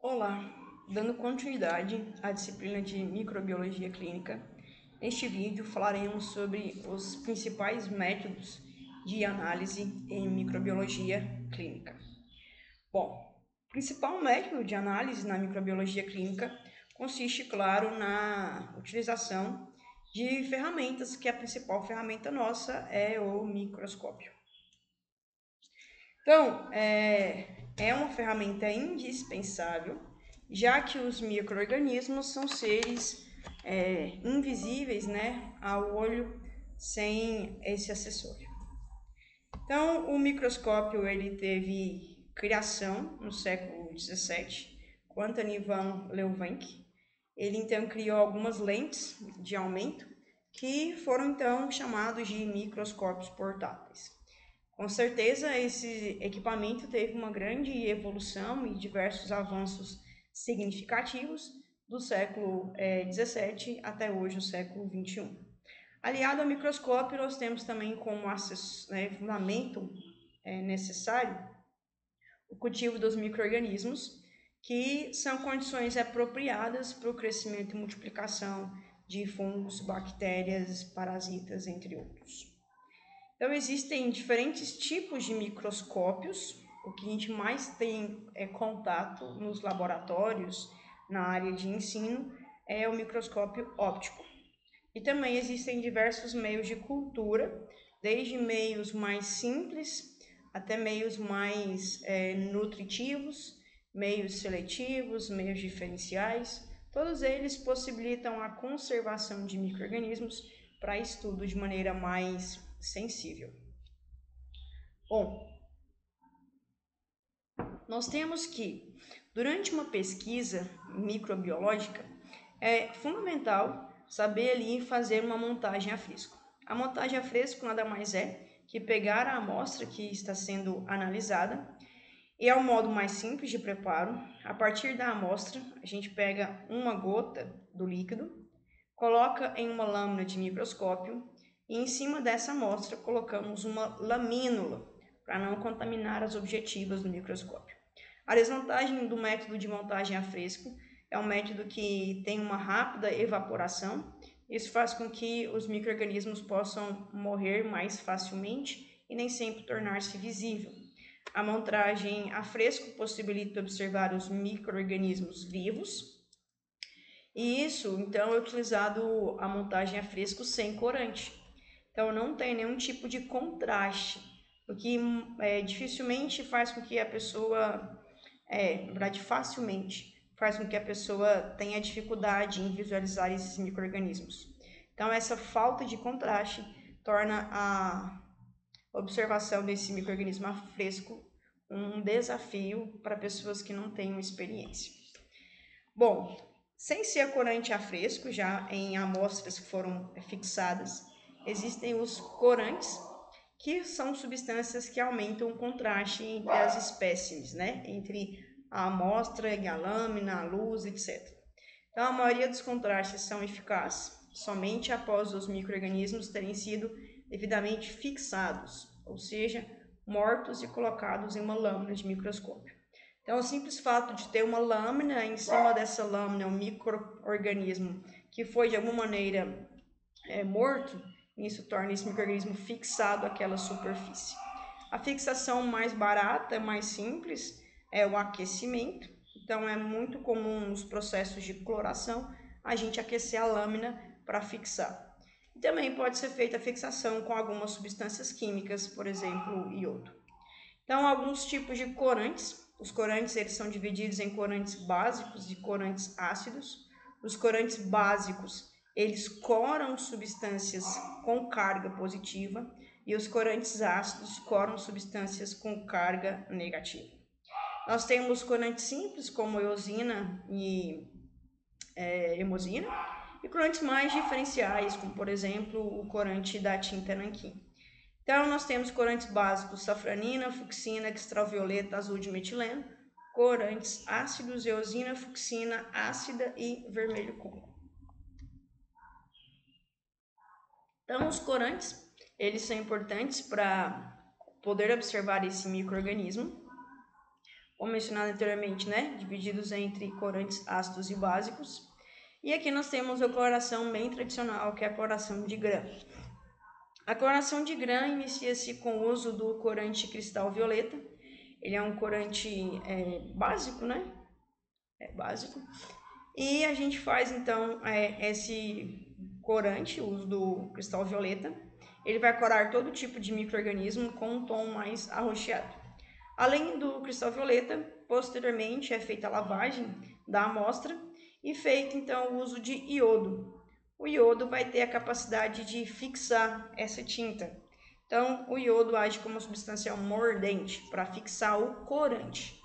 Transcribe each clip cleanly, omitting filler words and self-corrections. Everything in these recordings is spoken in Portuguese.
Olá, dando continuidade à disciplina de microbiologia clínica, neste vídeo falaremos sobre os principais métodos de análise em microbiologia clínica. Bom, o principal método de análise na microbiologia clínica consiste, claro, na utilização de ferramentas, que a principal ferramenta nossa é o microscópio. Então, é uma ferramenta indispensável, já que os micro-organismos são seres invisíveis, né, ao olho sem esse acessório. Então, o microscópio ele teve criação no século XVII, com Anthony van Leeuwenhoek. Ele então criou algumas lentes de aumento que foram então chamados de microscópios portáteis. Com certeza, esse equipamento teve uma grande evolução e diversos avanços significativos do século XVII até hoje, o século XXI. Aliado ao microscópio, nós temos também como fundamento necessário o cultivo dos micro-organismos, que são condições apropriadas para o crescimento e multiplicação de fungos, bactérias, parasitas, entre outros. Então, existem diferentes tipos de microscópios. O que a gente mais tem contato nos laboratórios, na área de ensino, é o microscópio óptico. E também existem diversos meios de cultura, desde meios mais simples até meios mais nutritivos, meios seletivos, meios diferenciais. Todos eles possibilitam a conservação de micro-organismos para estudo de maneira mais sensível. Bom, nós temos que, durante uma pesquisa microbiológica, é fundamental saber ali fazer uma montagem a fresco. A montagem a fresco nada mais é que pegar a amostra que está sendo analisada, e é o modo mais simples de preparo. A partir da amostra, a gente pega uma gota do líquido, coloca em uma lâmina de microscópio e em cima dessa amostra colocamos uma lamínula para não contaminar as objetivas do microscópio. A desvantagem do método de montagem a fresco é um método que tem uma rápida evaporação. Isso faz com que os micro-organismos possam morrer mais facilmente e nem sempre tornar-se visível. A montagem a fresco possibilita observar os micro-organismos vivos, e isso, então, é utilizado a montagem a fresco sem corante. Então, não tem nenhum tipo de contraste, o que dificilmente faz com que a pessoa, na verdade, facilmente faz com que a pessoa tenha dificuldade em visualizar esses micro-organismos. Então, essa falta de contraste torna a observação desse micro-organismo a fresco um desafio para pessoas que não tenham experiência. Bom, sem ser corante a fresco, já em amostras que foram fixadas, existem os corantes, que são substâncias que aumentam o contraste entre as espécimes, né? Entre a amostra e a lâmina, a luz, etc. Então, a maioria dos contrastes são eficazes somente após os micro-organismos terem sido devidamente fixados, ou seja, mortos e colocados em uma lâmina de microscópio. Então, o simples fato de ter uma lâmina, em cima dessa lâmina, um micro-organismo que foi de alguma maneira morto, isso torna esse micro-organismo fixado àquela superfície. A fixação mais barata, mais simples, é o aquecimento. Então, é muito comum nos processos de cloração a gente aquecer a lâmina para fixar. E também pode ser feita a fixação com algumas substâncias químicas, por exemplo, iodo. Então, alguns tipos de corantes. Os corantes eles são divididos em corantes básicos e corantes ácidos. Os corantes básicos, eles coram substâncias com carga positiva, e os corantes ácidos coram substâncias com carga negativa. Nós temos corantes simples, como eosina e hemosina, e corantes mais diferenciais, como por exemplo o corante da tinta nanquim. Então, nós temos corantes básicos safranina, fucsina, extravioleta, azul de metileno, corantes ácidos, eosina, fucsina, ácida e vermelho congo. Então, os corantes, eles são importantes para poder observar esse micro-organismo. como mencionado anteriormente, né, divididos entre corantes ácidos e básicos. E aqui nós temos a coloração bem tradicional, que é a coloração de grã. A coloração de grã inicia-se com o uso do corante cristal violeta. Ele é um corante básico, né? Básico. E a gente faz então esse corante, o uso do cristal violeta. Ele vai corar todo tipo de micro-organismo com um tom mais arroxeado. Além do cristal violeta, posteriormente é feita a lavagem da amostra e feito então o uso de iodo. O iodo vai ter a capacidade de fixar essa tinta. Então, o iodo age como substância mordente para fixar o corante.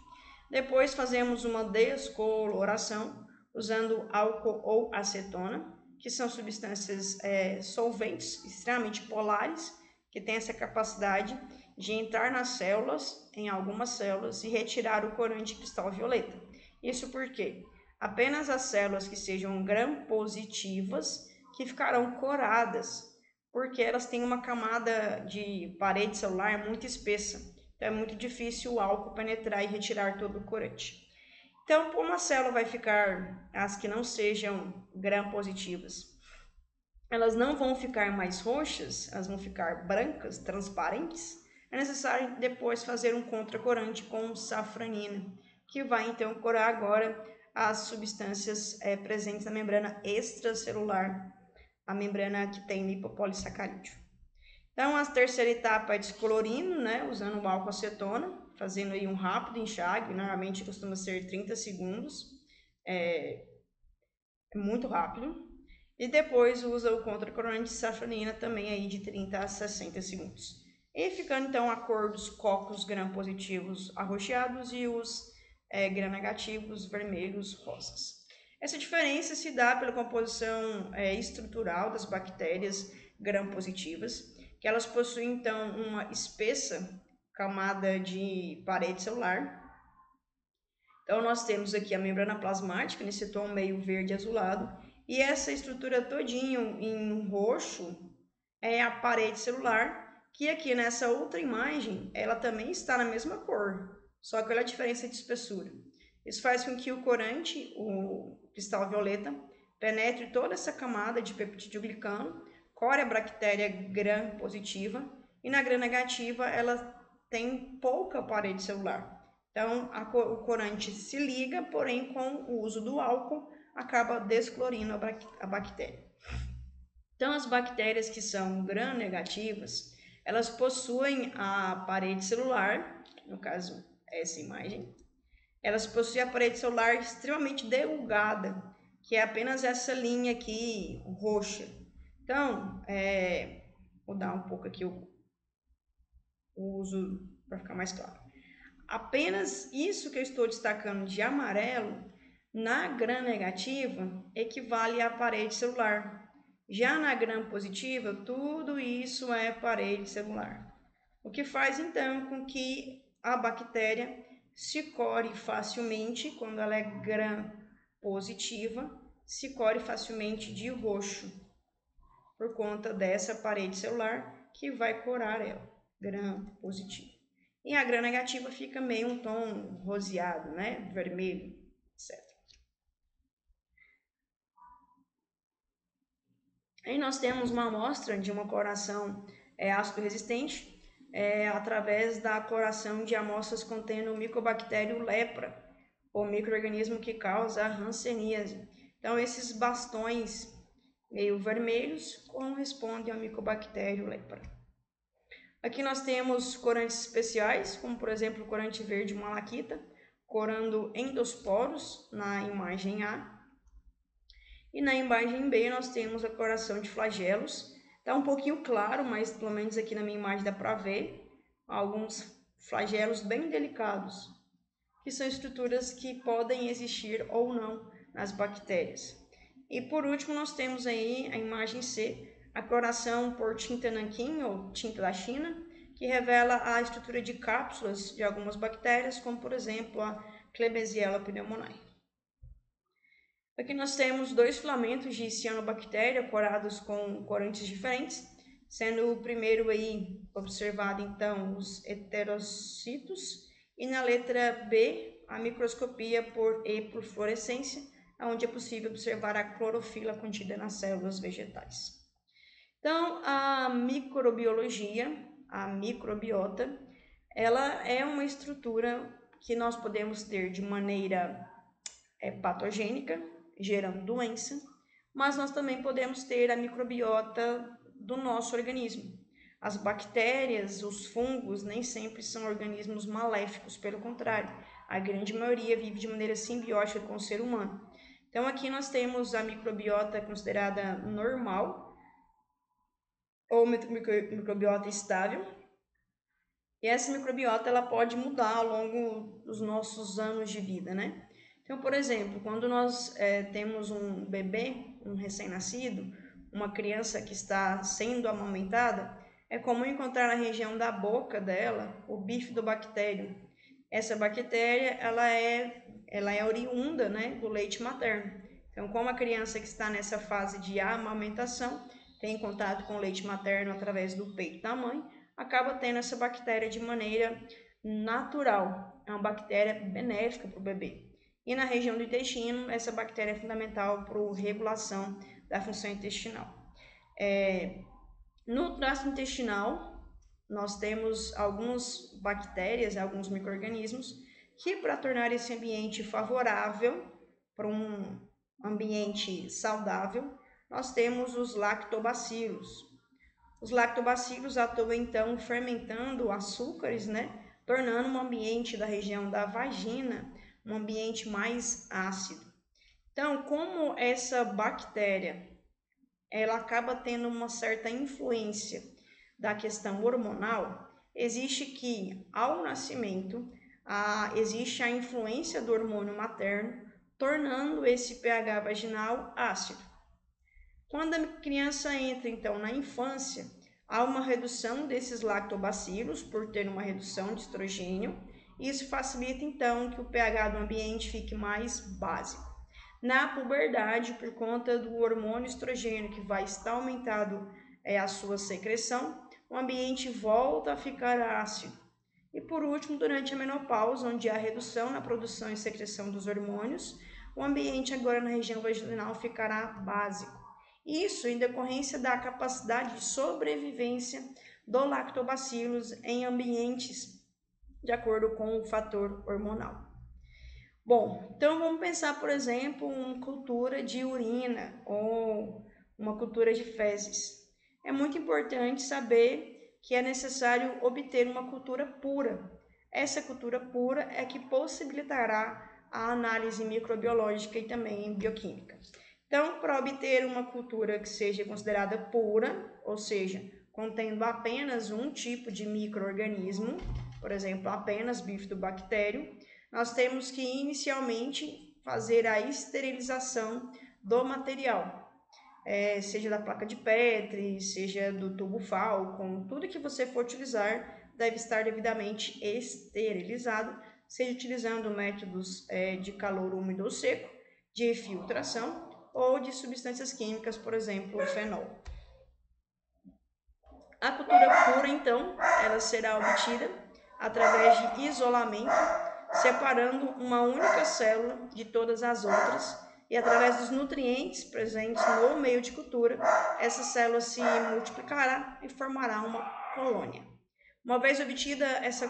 Depois fazemos uma descoloração usando álcool ou acetona, que são substâncias solventes extremamente polares, que têm essa capacidade de entrar nas células, em algumas células, e retirar o corante cristal violeta. Isso porque apenas as células que sejam gram-positivas que ficarão coradas, porque elas têm uma camada de parede celular muito espessa. Então é muito difícil o álcool penetrar e retirar todo o corante. Então, como a célula vai ficar, as que não sejam gram-positivas, elas não vão ficar mais roxas, elas vão ficar brancas, transparentes, é necessário depois fazer um contracorante com safranina, que vai então corar agora as substâncias presentes na membrana extracelular, a membrana que tem lipopolissacarídeo. Então, a terceira etapa é descolorindo, né, usando o álcool acetona, fazendo aí um rápido enxágue, normalmente costuma ser 30 segundos, é muito rápido. E depois usa o contracorante safranina também aí de 30 a 60 segundos. E ficando então a cor dos cocos gram-positivos arroxeados e os gram-negativos vermelhos rosas. Essa diferença se dá pela composição estrutural das bactérias gram-positivas, que elas possuem então uma espessa camada de parede celular. Então nós temos aqui a membrana plasmática nesse tom meio verde azulado, e essa estrutura todinho em roxo é a parede celular, que aqui nessa outra imagem ela também está na mesma cor, só que olha a diferença de espessura. Isso faz com que o corante, o cristal violeta, penetre toda essa camada de peptidoglicano, core a bactéria gram-positiva, e na gram-negativa ela tem pouca parede celular. Então, o corante se liga, porém com o uso do álcool acaba desclorindo a bactéria. Então, as bactérias que são gram-negativas, elas possuem a parede celular, no caso essa imagem, elas possuem a parede celular extremamente delgada, que é apenas essa linha aqui roxa. Então, vou dar um pouco aqui o uso para ficar mais claro. Apenas isso que eu estou destacando de amarelo, na gram-negativa, equivale à parede celular. Já na gram-positiva, tudo isso é parede celular. O que faz então com que a bactéria se core facilmente, quando ela é gram-positiva, se core facilmente de roxo, por conta dessa parede celular que vai corar ela, gram-positiva. E a gram-negativa fica meio um tom roseado, né? Vermelho, etc. Aí nós temos uma amostra de uma coloração ácido resistente através da coloração de amostras contendo o micobactério lepra, o micro-organismo que causa a hanseníase. Então, esses bastões meio vermelhos correspondem ao micobactério lepra. Aqui nós temos corantes especiais, como por exemplo o corante verde malaquita, corando endosporos na imagem A. E na imagem B nós temos a coloração de flagelos. Está um pouquinho claro, mas pelo menos aqui na minha imagem dá para ver alguns flagelos bem delicados, que são estruturas que podem existir ou não nas bactérias. E por último nós temos aí a imagem C, a coloração por tinta nanquim ou tinta da China, que revela a estrutura de cápsulas de algumas bactérias, como por exemplo a Klebsiella pneumoniae. Aqui nós temos dois filamentos de cianobactéria corados com corantes diferentes, sendo o primeiro aí observado então os heterocitos E na letra B, a microscopia por fluorescência, onde é possível observar a clorofila contida nas células vegetais. Então, a microbiologia, a microbiota, ela é uma estrutura que nós podemos ter de maneira patogênica, gerando doença, mas nós também podemos ter a microbiota do nosso organismo. As bactérias, os fungos, nem sempre são organismos maléficos, pelo contrário, a grande maioria vive de maneira simbiótica com o ser humano. Então, aqui nós temos a microbiota considerada normal, ou microbiota estável, e essa microbiota ela pode mudar ao longo dos nossos anos de vida, né? Então, por exemplo, quando nós temos um bebê, um recém-nascido, uma criança que está sendo amamentada, é comum encontrar na região da boca dela o bifidobactério. Essa bactéria ela é oriunda, né, do leite materno. Então, como a criança que está nessa fase de amamentação tem contato com o leite materno através do peito da mãe, acaba tendo essa bactéria de maneira natural. É uma bactéria benéfica para o bebê. E na região do intestino, essa bactéria é fundamental para a regulação da função intestinal. No trato intestinal, nós temos algumas bactérias, alguns micro-organismos, que para tornar esse ambiente favorável para um ambiente saudável, nós temos os lactobacilos. Os lactobacilos atuam então fermentando açúcares, né, tornando o ambiente da região da vagina um ambiente mais ácido. Então, como essa bactéria ela acaba tendo uma certa influência da questão hormonal, existe que ao nascimento existe a influência do hormônio materno, tornando esse pH vaginal ácido. Quando a criança entra então na infância, há uma redução desses lactobacilos por ter uma redução de estrogênio. Isso facilita então que o pH do ambiente fique mais básico. Na puberdade, por conta do hormônio estrogênio que vai estar aumentado a sua secreção, o ambiente volta a ficar ácido. E por último, durante a menopausa, onde há redução na produção e secreção dos hormônios, o ambiente agora na região vaginal ficará básico. Isso em decorrência da capacidade de sobrevivência do lactobacillus em ambientes de acordo com o fator hormonal. Bom, então vamos pensar, por exemplo, uma cultura de urina ou uma cultura de fezes. É muito importante saber que é necessário obter uma cultura pura. Essa cultura pura é que possibilitará a análise microbiológica e também bioquímica. Então, para obter uma cultura que seja considerada pura, ou seja, contendo apenas um tipo de micro-organismo, por exemplo, apenas bifidobactério, nós temos que inicialmente fazer a esterilização do material, seja da placa de Petri, seja do tubo Falcon, tudo que você for utilizar deve estar devidamente esterilizado, seja utilizando métodos de calor úmido ou seco, de filtração ou de substâncias químicas, por exemplo, o fenol. A cultura pura, então, ela será obtida através de isolamento, separando uma única célula de todas as outras, e através dos nutrientes presentes no meio de cultura, essa célula se multiplicará e formará uma colônia. Uma vez obtida essa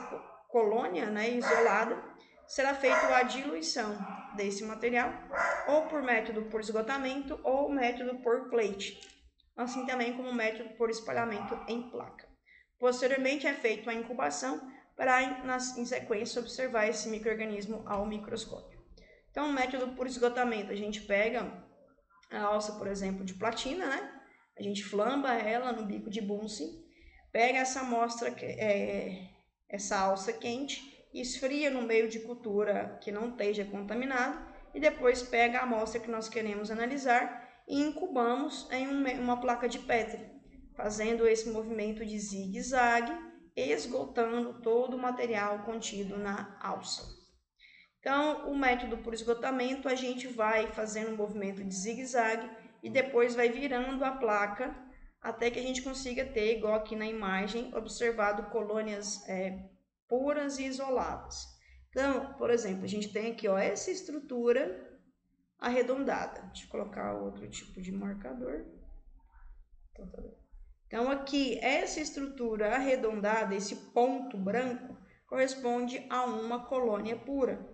colônia, isolada, será feita a diluição desse material, ou por método por esgotamento, ou método por plate, assim também como método por espalhamento em placa. Posteriormente é feita a incubação para, em sequência, observar esse micro-organismo ao microscópio. Então, o método por esgotamento, a gente pega a alça, por exemplo, de platina, né? A gente flamba ela no bico de Bunsen, pega essa amostra, essa alça quente, esfria no meio de cultura que não esteja contaminado e depois pega a amostra que nós queremos analisar e incubamos em uma placa de Petri, fazendo esse movimento de zigue-zague, esgotando todo o material contido na alça. Então, o método por esgotamento, a gente vai fazendo um movimento de zigue-zague e depois vai virando a placa até que a gente consiga ter, igual aqui na imagem, observado colônias puras e isoladas. Então, por exemplo, a gente tem aqui, ó, essa estrutura arredondada. Deixa eu colocar outro tipo de marcador. Então, aqui, essa estrutura arredondada, esse ponto branco, corresponde a uma colônia pura.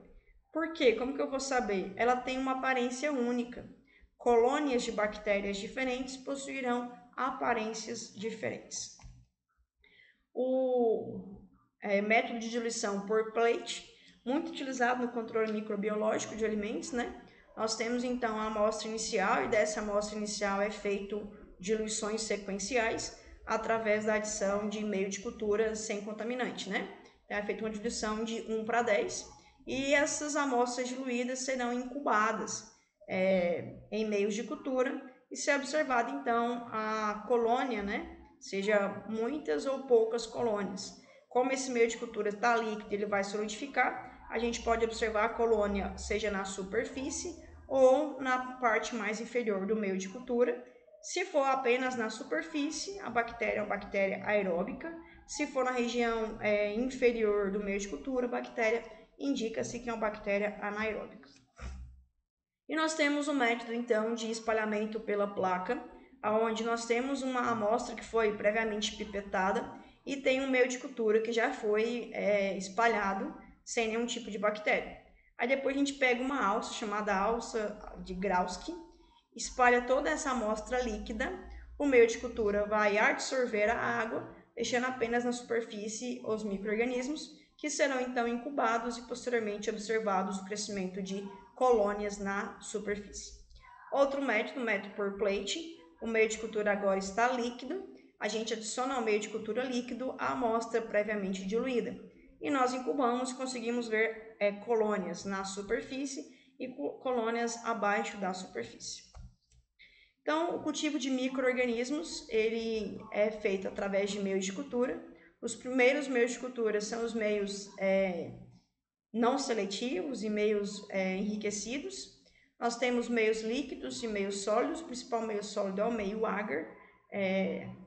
Por quê? Como que eu vou saber? Ela tem uma aparência única. Colônias de bactérias diferentes possuirão aparências diferentes. O método de diluição por plate, muito utilizado no controle microbiológico de alimentos, né? Nós temos então a amostra inicial, e dessa amostra inicial é feito diluições sequenciais através da adição de meio de cultura sem contaminante, né? Então, é feita uma diluição de 1:10 e essas amostras diluídas serão incubadas em meios de cultura e ser observada então a colônia, né? Seja muitas ou poucas colônias. Como esse meio de cultura está líquido, ele vai solidificar, a gente pode observar a colônia seja na superfície ou na parte mais inferior do meio de cultura. Se for apenas na superfície, a bactéria é uma bactéria aeróbica. Se for na região inferior do meio de cultura, a bactéria indica-se que é uma bactéria anaeróbica. E nós temos o método, então, de espalhamento pela placa, onde nós temos uma amostra que foi previamente pipetada e tem um meio de cultura que já foi espalhado sem nenhum tipo de bactéria. Aí depois a gente pega uma alça chamada alça de Grauski, espalha toda essa amostra líquida, o meio de cultura vai absorver a água, deixando apenas na superfície os micro-organismos, que serão então incubados e posteriormente observados o crescimento de colônias na superfície. Outro método, o método por plate, o meio de cultura agora está líquido, a gente adiciona ao meio de cultura líquido a amostra previamente diluída e nós incubamos e conseguimos ver colônias na superfície e colônias abaixo da superfície. Então, o cultivo de micro-organismos, ele é feito através de meios de cultura. Os primeiros meios de cultura são os meios não seletivos e meios enriquecidos. Nós temos meios líquidos e meios sólidos. O principal meio sólido é o meio agar,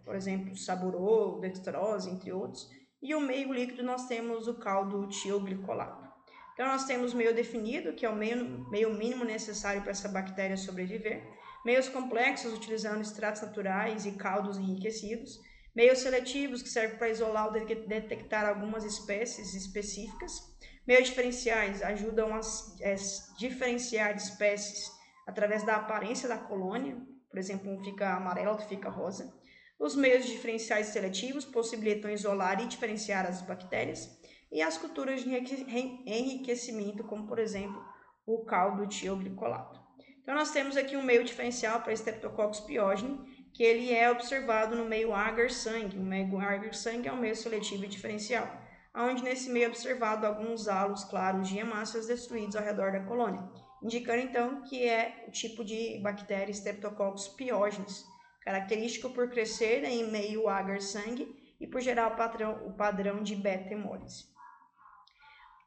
por exemplo, saburô, dextrose, entre outros. E o meio líquido nós temos o caldo tioglicolato. Então, nós temos meio definido, que é o meio mínimo necessário para essa bactéria sobreviver. Meios complexos, utilizando extratos naturais e caldos enriquecidos. Meios seletivos, que servem para isolar ou detectar algumas espécies específicas. Meios diferenciais ajudam a diferenciar espécies através da aparência da colônia. Por exemplo, um fica amarelo, outro fica rosa. Os meios diferenciais seletivos possibilitam isolar e diferenciar as bactérias. E as culturas de enriquecimento, como por exemplo o caldo tioglicolato. Então nós temos aqui um meio diferencial para Streptococcus pyogenes, que ele é observado no meio agar-sangue. O meio agar-sangue é um meio seletivo e diferencial, onde nesse meio é observado alguns halos claros de hemácias destruídos ao redor da colônia, indicando então que é o tipo de bactéria Streptococcus pyogenes, característico por crescer em meio agar-sangue e por gerar o padrão de beta-hemólise.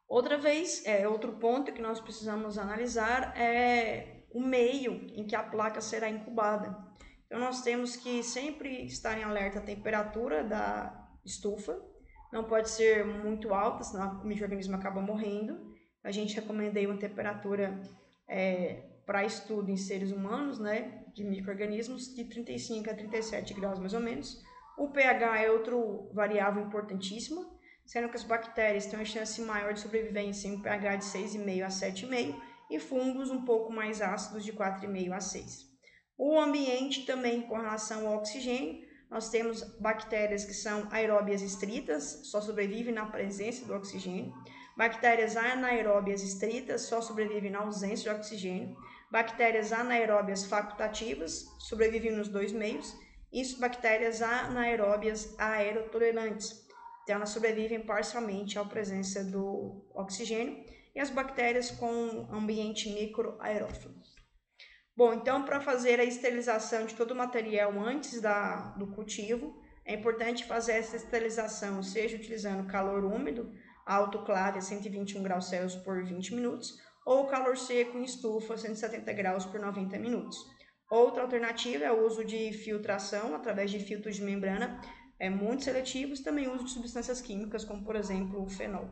Outro ponto que nós precisamos analisar é o meio em que a placa será incubada. Então, nós temos que sempre estar em alerta à temperatura da estufa, não pode ser muito alta, senão o micro-organismo acaba morrendo. A gente recomenda aí uma temperatura para estudo em seres humanos, né, de micro-organismos, de 35 a 37 graus mais ou menos. O pH é outro variável importantíssimo, sendo que as bactérias têm uma chance maior de sobrevivência em um pH de 6,5 a 7,5 e fungos um pouco mais ácidos de 4,5 a 6. O ambiente também com relação ao oxigênio, nós temos bactérias que são aeróbias estritas, só sobrevivem na presença do oxigênio. Bactérias anaeróbias estritas só sobrevivem na ausência de oxigênio. Bactérias anaeróbias facultativas sobrevivem nos dois meios. E bactérias anaeróbias aerotolerantes. Então, elas sobrevivem parcialmente à presença do oxigênio. E as bactérias com ambiente microaerófilo. Bom, então, para fazer a esterilização de todo o material antes do cultivo, é importante fazer essa esterilização, seja utilizando calor úmido, autoclave a 121 graus Celsius por 20 minutos, ou calor seco em estufa a 170 graus por 90 minutos. Outra alternativa é o uso de filtração através de filtros de membrana, muito seletivos, também o uso de substâncias químicas, como por exemplo o fenol.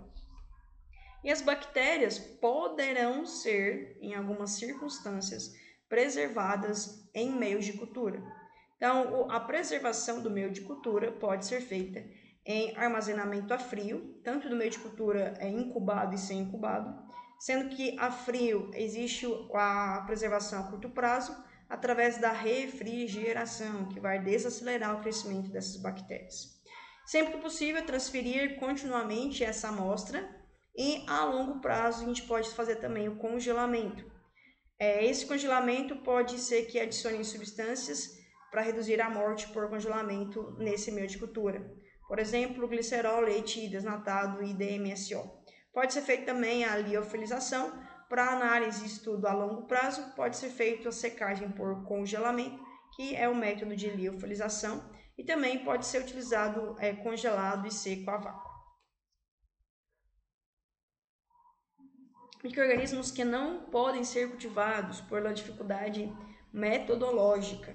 E as bactérias poderão ser, em algumas circunstâncias, preservadas em meios de cultura. Então, a preservação do meio de cultura pode ser feita em armazenamento a frio, tanto do meio de cultura incubado e sem incubado, sendo que a frio existe a preservação a curto prazo, através da refrigeração, que vai desacelerar o crescimento dessas bactérias. Sempre que possível, transferir continuamente essa amostra e a longo prazo a gente pode fazer também o congelamento. Esse congelamento pode ser que adicione substâncias para reduzir a morte por congelamento nesse meio de cultura. Por exemplo, glicerol, leite desnatado e DMSO. Pode ser feita também a liofilização. Para análise e estudo a longo prazo, pode ser feita a secagem por congelamento, que é o método de liofilização, e também pode ser utilizado congelado e seco a vácuo. Micro-organismos que não podem ser cultivados por dificuldade metodológica.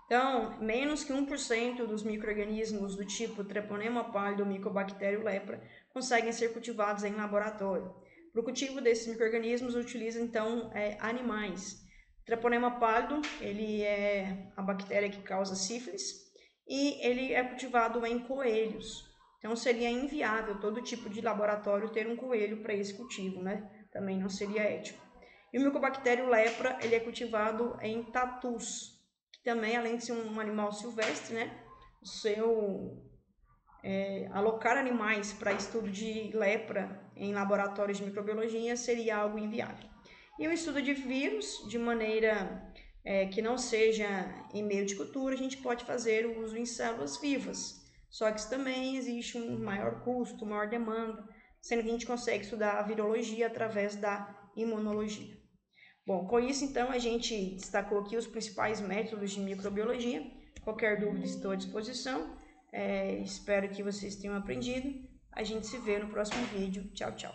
Então, menos que 1% dos micro-organismos do tipo Treponema pálido ou Mycobacterium lepra conseguem ser cultivados em laboratório. Para o cultivo desses micro-organismos, utiliza então animais. Treponema pálido, ele é a bactéria que causa sífilis e ele é cultivado em coelhos. Então, seria inviável todo tipo de laboratório ter um coelho para esse cultivo, né? Também não seria ético. E o Mycobacterium lepra, ele é cultivado em tatus, que também, além de ser um animal silvestre, né, alocar animais para estudo de lepra em laboratórios de microbiologia seria algo inviável. E o estudo de vírus, de maneira que não seja em meio de cultura, a gente pode fazer o uso em células vivas. Só que isso também existe um maior custo, maior demanda, sendo que a gente consegue estudar a virologia através da imunologia. Bom, com isso então a gente destacou aqui os principais métodos de microbiologia. Qualquer dúvida estou à disposição. Espero que vocês tenham aprendido. A gente se vê no próximo vídeo. Tchau, tchau.